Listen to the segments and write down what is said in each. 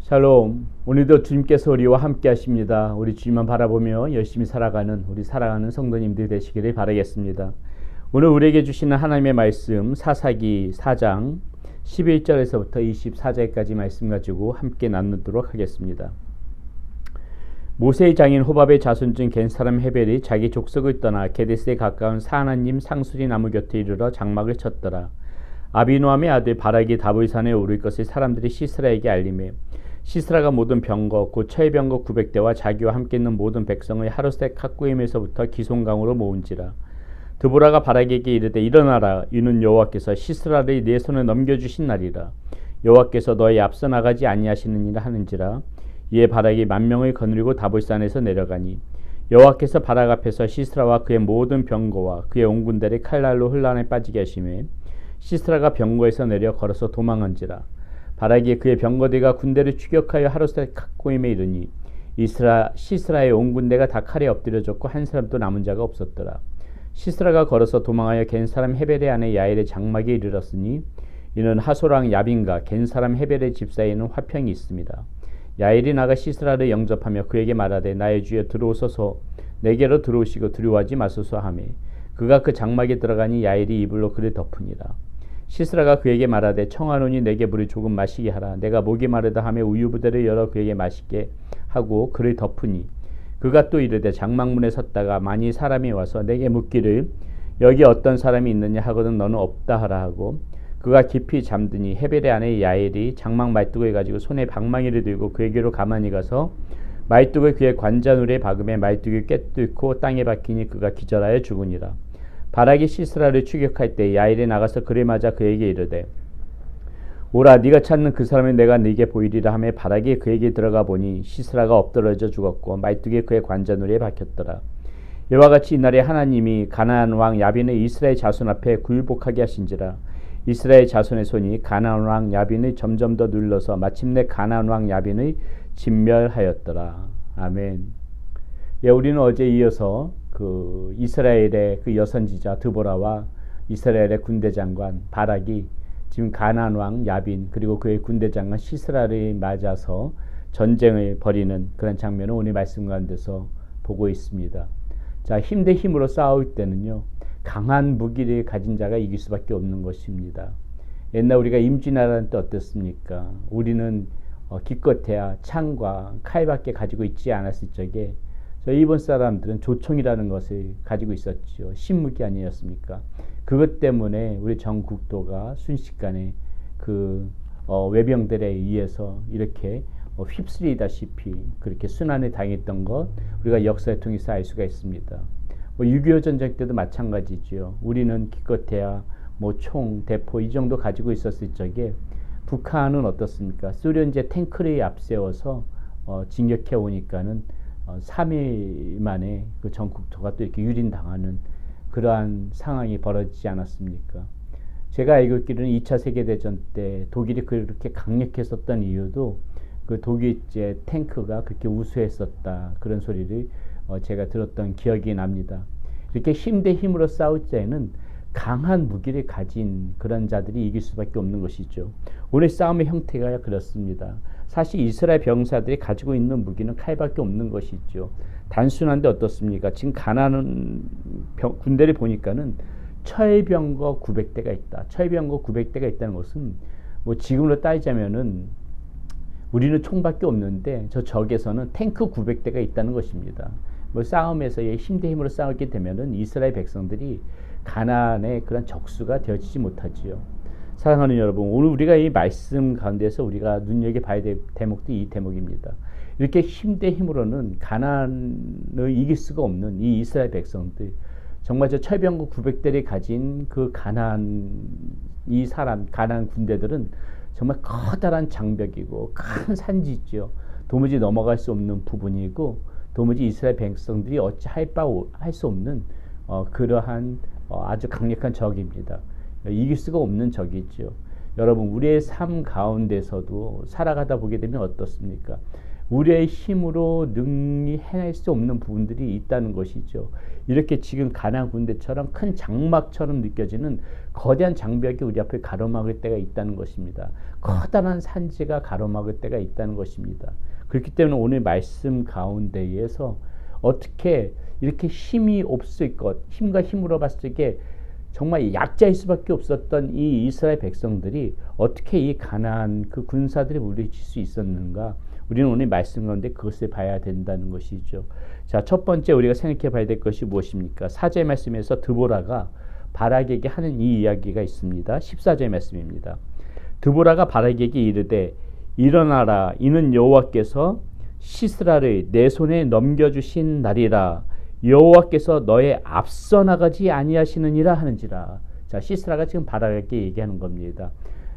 샬롬. 오늘도 주님께서 우리와 함께 하십니다. 우리 주님만 바라보며 열심히 살아가는 우리 사랑하는 성도님들 되시기를 바라겠습니다. 오늘 우리에게 주시는 하나님의 말씀 사사기 4장 11절에서부터 24절까지 말씀 가지고 함께 나누도록 하겠습니다. 모세의 장인 호밥의 자손 중 겐 사람 헤벨이 자기 족속을 떠나 게데스에 가까운 사하나님 상수리 나무 곁에 이르러 장막을 쳤더라. 아비노함의 아들 바락이 다볼산에 오를 것을 사람들이 시스라에게 알리매 시스라가 모든 병거 곧 처의 병거 900대와 자기와 함께 있는 모든 백성의 하루셋 학구임에서부터 기송강으로 모은지라. 드보라가 바락에게 이르되 일어나라. 이는 여호와께서 시스라를 네 손에 넘겨주신 날이라. 여호와께서 너희 앞서 나가지 아니하시느니라 하는지라. 이에 바락이 10,000명을 거느리고 다볼산에서 내려가니 여호와께서 바락 앞에서 시스라와 그의 모든 병거와 그의 온 군대를 칼날로 혼란에 빠지게 하시매 시스라가 병거에서 내려 걸어서 도망한지라. 바락이 그의 병거대가 군대를 추격하여 하루셋 학고임에 이르니 시스라의 온 군대가 다 칼에 엎드려졌고 한 사람도 남은 자가 없었더라. 시스라가 걸어서 도망하여 겐 사람 헤벨의 아내 야엘의 장막에 이르렀으니 이는 하소랑 야빈과 겐 사람 헤벨의 집 사이에는 화평이 있습니다. 야엘이 나가 시스라를 영접하며 그에게 말하되 나의 주여 들어오소서 내게로 들어오시고 두려워하지 마소서 하며 그가 그 장막에 들어가니 야엘이 이불로 그를 덮으니라. 시스라가 그에게 말하되 청하노니 내게 물을 조금 마시게 하라. 내가 목이 마르다 하며 우유부대를 열어 그에게 마시게 하고 그를 덮으니 그가 또 이르되 장막문에 섰다가 만일 사람이 와서 내게 묻기를 여기 어떤 사람이 있느냐 하거든 너는 없다 하라 하고 그가 깊이 잠드니 헤벨의 아내 야엘이 장막 말뚝을 가지고 손에 방망이를 들고 그에게로 가만히 가서 말뚝을 그의 관자놀이에 박음에 말뚝이 꿰뚫고 땅에 박히니 그가 기절하여 죽으니라. 바락이 시스라를 추격할 때 야엘이 나가서 그를 맞아 그에게 이르되 오라 네가 찾는 그 사람을 내가 네게 보이리라 하며 바락이 그에게 들어가 보니 시스라가 엎드러져 죽었고 말뚝이 그의 관자놀이에 박혔더라. 이와 같이 이날에 하나님이 가나안 왕 야빈의 이스라엘 자손 앞에 굴복하게 하신지라. 이스라엘 자손의 손이 가나안 왕 야빈을 점점 더 눌러서 마침내 가나안 왕 야빈을 진멸하였더라. 아멘. 예, 우리는 어제 이어서 그 이스라엘의 그 여선지자 드보라와 이스라엘의 군대 장관 바락이 지금 가나안 왕 야빈 그리고 그의 군대 장관 시스라를 맞아서 전쟁을 벌이는 그런 장면을 오늘 말씀 가운데서 보고 있습니다. 자, 힘 대 힘으로 싸울 때는요 강한 무기를 가진 자가 이길 수밖에 없는 것입니다. 옛날 우리가 임진왜란 때 어땠습니까? 우리는 기껏해야 창과 칼밖에 가지고 있지 않았을 적에 일본 사람들은 조총이라는 것을 가지고 있었죠. 신무기 아니었습니까? 그것 때문에 우리 전 국토가 순식간에 그 외병들에 의해서 이렇게 휩쓸리다시피 그렇게 순환을 당했던 것 우리가 역사를 통해서 알 수가 있습니다. 6.25 전쟁 때도 마찬가지죠. 우리는 기껏해야 총, 대포 이 정도 가지고 있었을 적에 북한은 어떻습니까? 소련제 탱크를 앞세워서 진격해 오니까는 3일 만에 그 전 국토가 또 이렇게 유린당하는 그러한 상황이 벌어지지 않았습니까? 제가 알고 있기로는 2차 세계대전 때 독일이 그렇게 강력했었던 이유도 그 독일제 탱크가 그렇게 우수했었다 그런 소리를 제가 들었던 기억이 납니다. 이렇게 힘 대 힘으로 싸울 때에는 강한 무기를 가진 그런 자들이 이길 수밖에 없는 것이죠. 오늘 싸움의 형태가 그렇습니다. 사실 이스라엘 병사들이 가지고 있는 무기는 칼밖에 없는 것이죠. 단순한데 어떻습니까? 지금 가나안 군대를 보니까는 처해병거 900대가 있다. 처해병거 900대가 있다는 것은 지금으로 따지자면은 우리는 총밖에 없는데 저 적에서는 탱크 900대가 있다는 것입니다. 싸움에서의 힘 대 힘으로 싸우게 되면은 이스라엘 백성들이 가나안의 그런 적수가 되어지지 못하지요. 사랑하는 여러분, 오늘 우리가 이 말씀 가운데서 우리가 눈여겨봐야 될 대목도 이 대목입니다. 이렇게 힘 대 힘으로는 가나안을 이길 수가 없는 이 이스라엘 백성들, 정말 저 철병거 900대를 가진 그 가나안 군대들은 정말 커다란 장벽이고 큰 산지죠. 도무지 넘어갈 수 없는 부분이고 도무지 이스라엘 백성들이 어찌 할 수 없는 그러한 아주 강력한 적입니다. 이길 수가 없는 적이죠. 여러분, 우리의 삶 가운데서도 살아가다 보게 되면 어떻습니까? 우리의 힘으로 능히 해낼 수 없는 부분들이 있다는 것이죠. 이렇게 지금 가나안 군대처럼 큰 장막처럼 느껴지는 거대한 장벽이 우리 앞을 가로막을 때가 있다는 것입니다. 커다란 산지가 가로막을 때가 있다는 것입니다. 그렇기 때문에 오늘 말씀 가운데에서 어떻게 이렇게 힘이 없을 것, 힘과 힘으로 봤을 때 정말 약자일 수밖에 없었던 이 이스라엘 백성들이 어떻게 이 가나안 그 군사들이 물리칠 수 있었는가? 우리는 오늘 말씀 가운데 그것을 봐야 된다는 것이죠. 자, 첫 번째 우리가 생각해 봐야 될 것이 무엇입니까? 4절 말씀에서 드보라가 바락에게 하는 이 이야기가 있습니다. 14절 말씀입니다. 드보라가 바락에게 이르되 일어나라, 이는 여호와께서 시스라를 내 손에 넘겨주신 날이라. 여호와께서 너의 앞서 나가지 아니하시느니라 하는지라. 자, 시스라가 지금 바락에게 얘기하는 겁니다.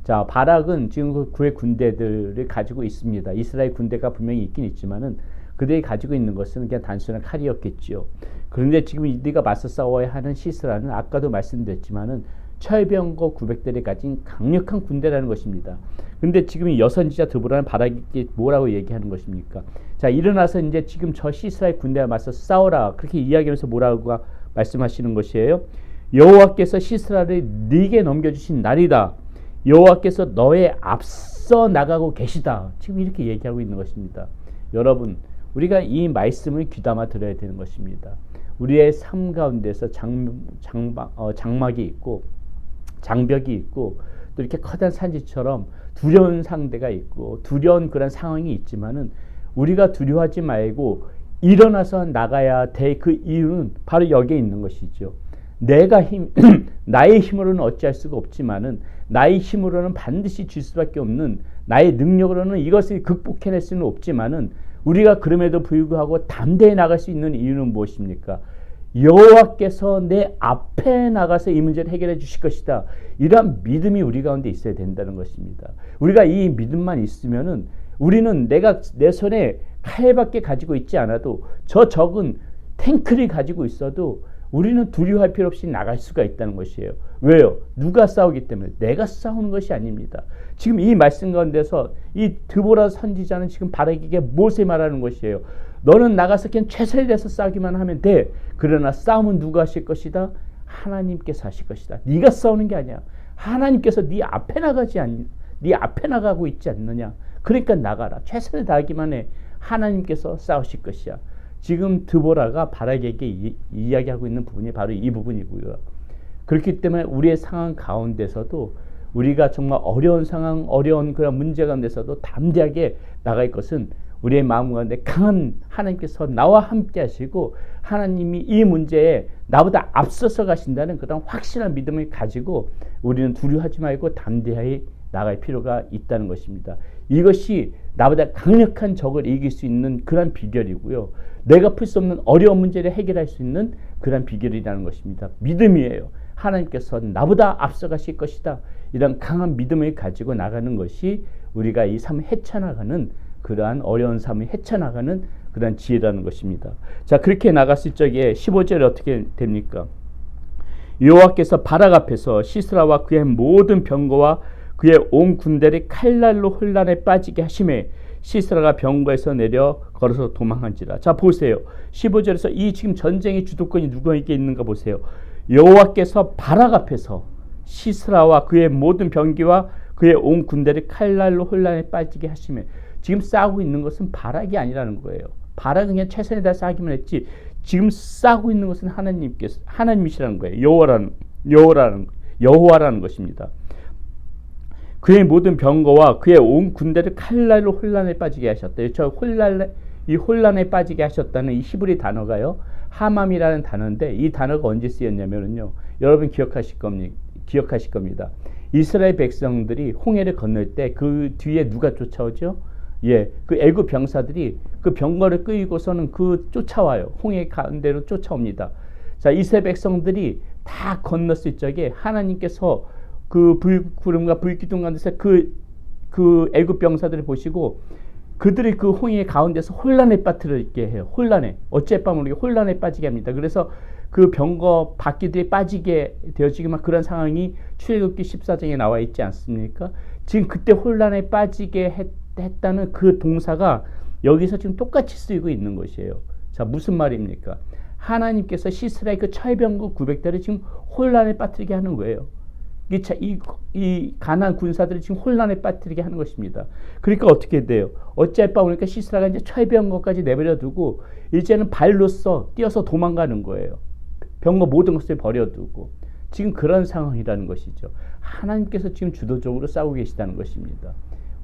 자, 바락은 지금 그의 군대들을 가지고 있습니다. 이스라엘 군대가 분명히 있긴 있지만은 그들이 가지고 있는 것은 그냥 단순한 칼이었겠지요. 그런데 지금 이들과 맞서 싸워야 하는 시스라는 아까도 말씀드렸지만은 철병거 900대를 가진 강력한 군대라는 것입니다. 근데 지금 이 여선지자 드보라는 바락에게 뭐라고 얘기하는 것입니까? 자, 일어나서 이제 지금 저 시스라의 군대와 맞서 싸워라. 그렇게 이야기하면서 뭐라고 말씀하시는 것이에요? 여호와께서 시스라를 네게 넘겨주신 날이다. 여호와께서 너의 앞서 나가고 계시다. 지금 이렇게 얘기하고 있는 것입니다. 여러분, 우리가 이 말씀을 귀담아 들어야 되는 것입니다. 우리의 삶 가운데서 장막이 있고 장벽이 있고 또 이렇게 커다란 산지처럼 두려운 상대가 있고 두려운 그런 상황이 있지만은 우리가 두려워하지 말고 일어나서 나가야 될 그 이유는 바로 여기에 있는 것이죠. 나의 힘으로는 어찌할 수가 없지만은 나의 힘으로는 반드시 질 수밖에 없는, 나의 능력으로는 이것을 극복해낼 수는 없지만은 우리가 그럼에도 불구하고 담대히 나갈 수 있는 이유는 무엇입니까? 여호와께서 내 앞에 나가서 이 문제를 해결해 주실 것이다. 이러한 믿음이 우리 가운데 있어야 된다는 것입니다. 우리가 이 믿음만 있으면은 우리는 내가 내 손에 칼밖에 가지고 있지 않아도 저 적은 탱크를 가지고 있어도 우리는 두려워할 필요 없이 나갈 수가 있다는 것이에요. 왜요? 누가 싸우기 때문에? 내가 싸우는 것이 아닙니다. 지금 이 말씀 가운데서 이 드보라 선지자는 지금 바락에게 무엇을 말하는 것이에요? 너는 나가서 그냥 최선을 다해서 싸우기만 하면 돼. 그러나 싸움은 누가 하실 것이다? 하나님께서 하실 것이다. 네가 싸우는 게 아니야. 하나님께서 네 앞에 네 앞에 나가고 있지 않느냐. 그러니까 나가라. 최선을 다하기만 해. 하나님께서 싸우실 것이야. 지금 드보라가 바락에게 이야기하고 있는 부분이 바로 이 부분이고요. 그렇기 때문에 우리의 상황 가운데서도 우리가 정말 어려운 상황, 어려운 그런 문제 가운데서도 담대하게 나갈 것은 우리의 마음 가운데 강한 하나님께서 나와 함께 하시고 하나님이 이 문제에 나보다 앞서서 가신다는 그런 확실한 믿음을 가지고 우리는 두려워하지 말고 담대하게 나갈 필요가 있다는 것입니다. 이것이 나보다 강력한 적을 이길 수 있는 그런 비결이고요. 내가 풀 수 없는 어려운 문제를 해결할 수 있는 그런 비결이라는 것입니다. 믿음이에요. 하나님께서 나보다 앞서가실 것이다. 이런 강한 믿음을 가지고 나가는 것이 우리가 이 삶을 헤쳐나가는 그러한 어려운 삶을 헤쳐나가는 그러한 지혜라는 것입니다. 자, 그렇게 나갔을 적에 15절에 어떻게 됩니까? 여호와께서 바락 앞에서 시스라와 그의 모든 병거와 그의 온 군대를 칼날로 혼란에 빠지게 하심에 시스라가 병거에서 내려 걸어서 도망한지라. 자, 보세요. 15절에서 이 지금 전쟁의 주도권이 누구에게 있는가 보세요. 여호와께서 바락 앞에서 시스라와 그의 모든 병기와 그의 온 군대를 칼날로 혼란에 빠지게 하심에, 지금 싸우고 있는 것은 바락이 아니라는 거예요. 바락은 그냥 최선을 다해 싸기만 했지 지금 싸우고 있는 것은 하나님이시라는 거예요. 여호와라는 것입니다. 그의 모든 병거와 그의 온 군대를 칼날로 혼란에 빠지게 하셨다. 이 혼란에 빠지게 하셨다는 이 히브리 단어가요, 하맘이라는 단어인데 이 단어가 언제 쓰였냐면요, 여러분 기억하실 겁니다. 이스라엘 백성들이 홍해를 건널 때 그 뒤에 누가 쫓아오죠? 예, 그 애굽 병사들이 그 병거를 끌고서는 쫓아와요. 홍해 가운데로 쫓아옵니다. 자, 이스라엘 백성들이 다 건넜을 적에 하나님께서 그 구름과 불기둥 가운데서 그 애굽 병사들을 보시고 그들이 그 홍해 가운데서 혼란에 빠뜨리게 해요. 어찌할바 모르게 혼란에 빠지게 합니다. 그래서 그 병거 바퀴들이 빠지게 되어지기만 그런 상황이 출애굽기 14장에 나와 있지 않습니까? 지금 그때 혼란에 빠지게 했다는 그 동사가 여기서 지금 똑같이 쓰이고 있는 것이에요. 자, 무슨 말입니까? 하나님께서 시스라의 그 철병거 900대를 지금 혼란에 빠뜨리게 하는 거예요. 이 가나안 군사들이 지금 혼란에 빠뜨리게 하는 것입니다. 그러니까 어떻게 돼요? 어찌할 바 보니까 시스라가 이제 철병거까지 내버려 두고 이제는 발로써 뛰어서 도망가는 거예요. 병거 모든 것을 버려두고 지금 그런 상황이라는 것이죠. 하나님께서 지금 주도적으로 싸우고 계시다는 것입니다.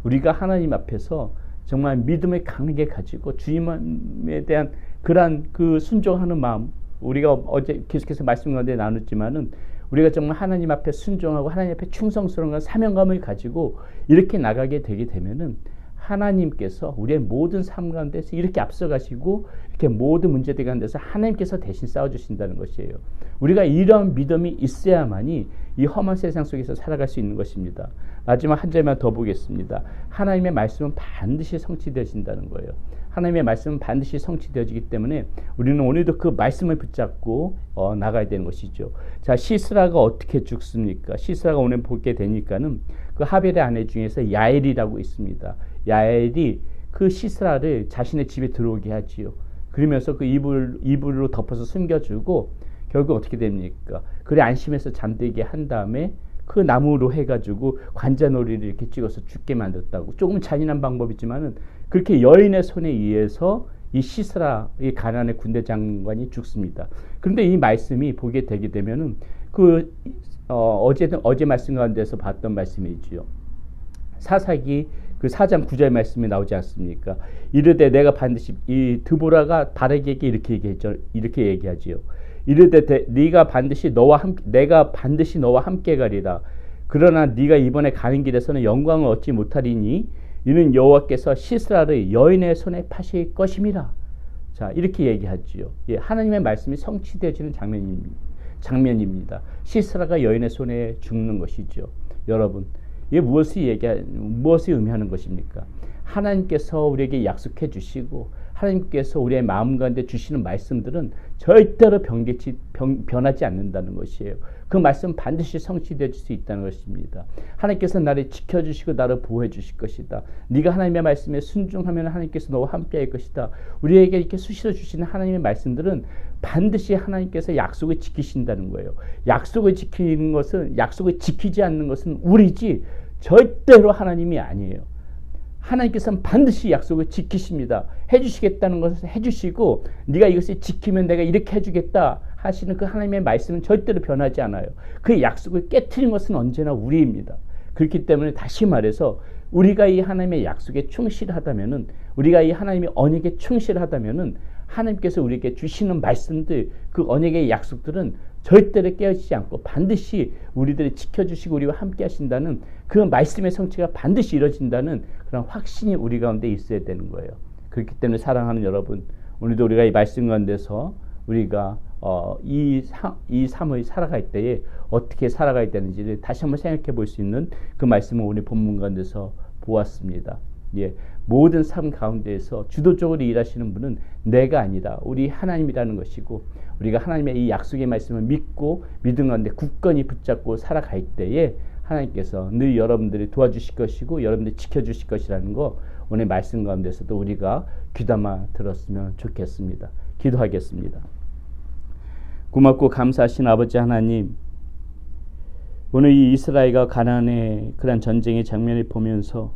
우리가 하나님 앞에서 정말 믿음을 강하게 가지고 주님에 대한 그러한 그 순종하는 마음, 우리가 어제 계속해서 말씀 가운데 나눴지만은 우리가 정말 하나님 앞에 순종하고 하나님 앞에 충성스러운 사명감을 가지고 이렇게 나가게 되게 되면은 하나님께서 우리의 모든 삶 가운데서 이렇게 앞서가시고 이렇게 모든 문제들 가운데서 하나님께서 대신 싸워주신다는 것이에요. 우리가 이런 믿음이 있어야만이 이 험한 세상 속에서 살아갈 수 있는 것입니다. 마지막 한 절만 더 보겠습니다. 하나님의 말씀은 반드시 성취되어진다는 거예요. 하나님의 말씀은 반드시 성취되어지기 때문에 우리는 오늘도 그 말씀을 붙잡고 나가야 되는 것이죠. 자, 시스라가 어떻게 죽습니까? 시스라가 오늘 보게 되니까는 그 하벨의 아내 중에서 야엘이라고 있습니다. 야엘이 그 시스라를 자신의 집에 들어오게 하지요. 그러면서 그 이불로 덮어서 숨겨주고 결국 어떻게 됩니까? 그래 안심해서 잠들게 한 다음에 그 나무로 해가지고 관자놀이를 이렇게 찍어서 죽게 만들었다고. 조금 잔인한 방법이지만은 그렇게 여인의 손에 의해서 이 시스라, 이 가나안의 군대 장관이 죽습니다. 그런데 이 말씀이 보게 되게 되면은 어제 말씀 가운데서 봤던 말씀이지요. 사사기 그 4장 9절 말씀이 나오지 않습니까? 이르되 내가 반드시 이 드보라가 바락에게 이렇게 얘기하지요. 이르되 내가 반드시 너와 함께 가리라. 그러나 네가 이번에 가는 길에서는 영광을 얻지 못하리니 이는 여호와께서 시스라를 여인의 손에 파실 것임이라. 자, 이렇게 얘기하지요. 예, 하나님의 말씀이 성취되어지는 장면입니다. 시스라가 여인의 손에 죽는 것이죠. 여러분, 이게 무엇을 의미하는 것입니까? 하나님께서 우리에게 약속해 주시고 하나님께서 우리의 마음 가운데 주시는 말씀들은 절대로 변하지 않는다는 것이에요. 그 말씀은 반드시 성취될 수 있다는 것입니다. 하나님께서 나를 지켜주시고 나를 보호해 주실 것이다. 네가 하나님의 말씀에 순종하면 하나님께서 너와 함께할 것이다. 우리에게 이렇게 수시로 주시는 하나님의 말씀들은 반드시 하나님께서 약속을 지키신다는 거예요. 약속을 지키지 않는 것은 우리지 절대로 하나님이 아니에요. 하나님께서는 반드시 약속을 지키십니다. 해주시겠다는 것을 해주시고 네가 이것을 지키면 내가 이렇게 해주겠다 하시는 그 하나님의 말씀은 절대로 변하지 않아요. 그 약속을 깨트린 것은 언제나 우리입니다. 그렇기 때문에 다시 말해서 우리가 이 하나님의 약속에 충실하다면은, 우리가 이 하나님의 언약에 충실하다면은 하나님께서 우리에게 주시는 말씀들, 그 언약의 약속들은 절대로 깨어지지 않고 반드시 우리들을 지켜주시고 우리와 함께 하신다는 그 말씀의 성취가 반드시 이루어진다는 그런 확신이 우리 가운데 있어야 되는 거예요. 그렇기 때문에 사랑하는 여러분, 오늘도 우리가 이 말씀 가운데서 우리가 이 삶을 살아갈 때에 어떻게 살아가야 되는지를 다시 한번 생각해 볼 수 있는 그 말씀을 오늘 본문 가운데서 보았습니다. 예, 모든 삶 가운데에서 주도적으로 일하시는 분은 내가 아니라 우리 하나님이라는 것이고, 우리가 하나님의 이 약속의 말씀을 믿고 믿음 가운데 굳건히 붙잡고 살아갈 때에 하나님께서 늘 여러분들이 도와주실 것이고 여러분들이 지켜주실 것이라는 거 오늘 말씀 가운데서도 우리가 귀담아 들었으면 좋겠습니다. 기도하겠습니다. 고맙고 감사하신 아버지 하나님, 오늘 이 이스라엘과 가나안의 그런 전쟁의 장면을 보면서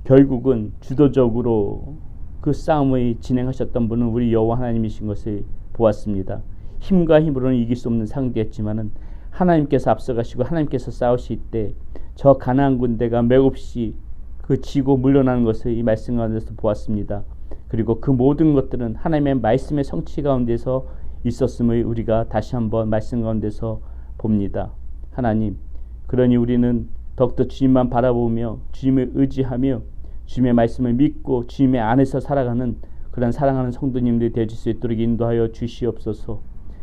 결국은 주도적으로 그 싸움을 진행하셨던 분은 우리 여호와 하나님이신 것을 보았습니다. 힘과 힘으로는 이길 수 없는 상대였지만은 하나님께서 앞서가시고 하나님께서 싸우실 때 저 가나안 군대가 맥없이 그 지고 물러나는 것을 이 말씀 가운데서 보았습니다. 그리고 그 모든 것들은 하나님의 말씀의 성취 가운데서 있었음을 우리가 다시 한번 말씀 가운데서 봅니다. 하나님, 그러니 우리는 더욱더 주님만 바라보며 주님을 의지하며 주님의 말씀을 믿고 주님의 안에서 살아가는 그런 사랑하는 성도님들이 되어질 수 있도록 인도하여 주시옵소서.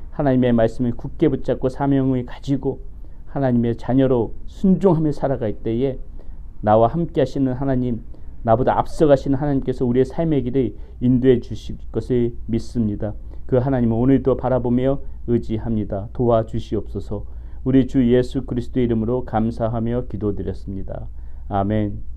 하나님의 말씀을 굳게 붙잡고 사명을 가지고 하나님의 자녀로 순종하며 살아갈 때에 나와 함께 하시는 하나님, 나보다 앞서가시는 하나님께서 우리의 삶의 길을 인도해 주실 것을 믿습니다. 그 하나님을 오늘도 바라보며 의지합니다. 도와주시옵소서. 우리 주 예수 그리스도의 이름으로 감사하며 기도드렸습니다. 아멘.